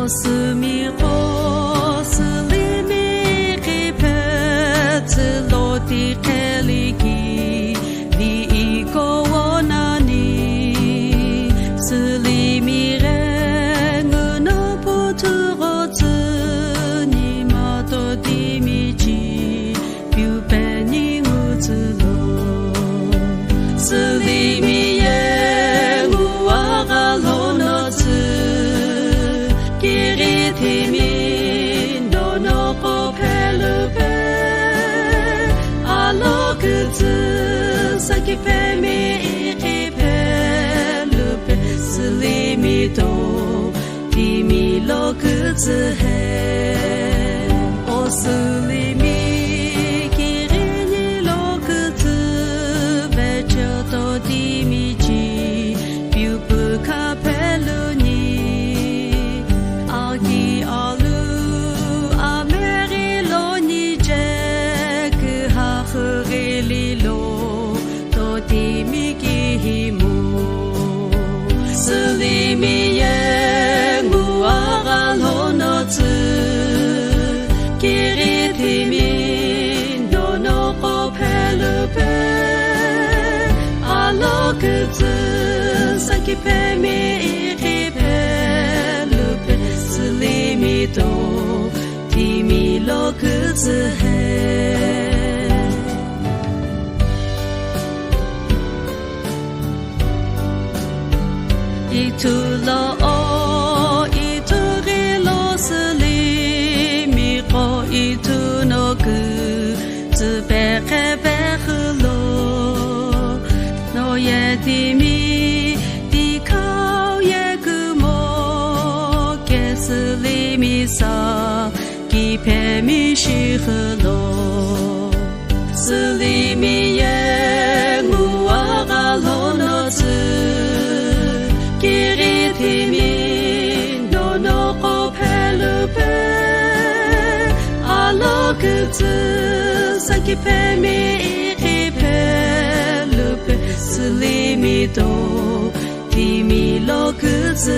是迷惑，是里面给陪着落地开里基，第一个我那里是里面人我那不图我子你嘛多的米基，有伴你我子路是里面人我啊个路那子。Qui fait mes rêves le c'est les mitos qui mi lo que c'est oh c'est les mi qui règne lo que c'est veche to di mi ji più peu capello ni aghi alu ameri lo ni je que ha kheli lo di mi ki mu sli mi ye mu aga lo no tsu ki ri ti mi do no ko pe le pe a lo que tsu sa ki pe mi ri pe le pe sli mi do ti mi lo que tsu hai itu lo o itu ge lo se li mi ko itu no ku zu be ke be lo no ye di mi di kao ye ku mo ke se li mi sa ki pe mi shi lo se li mi ye mu wa ga lo no zu que tu ça qui fait mes rêves le peu se limite qui mi lo que tu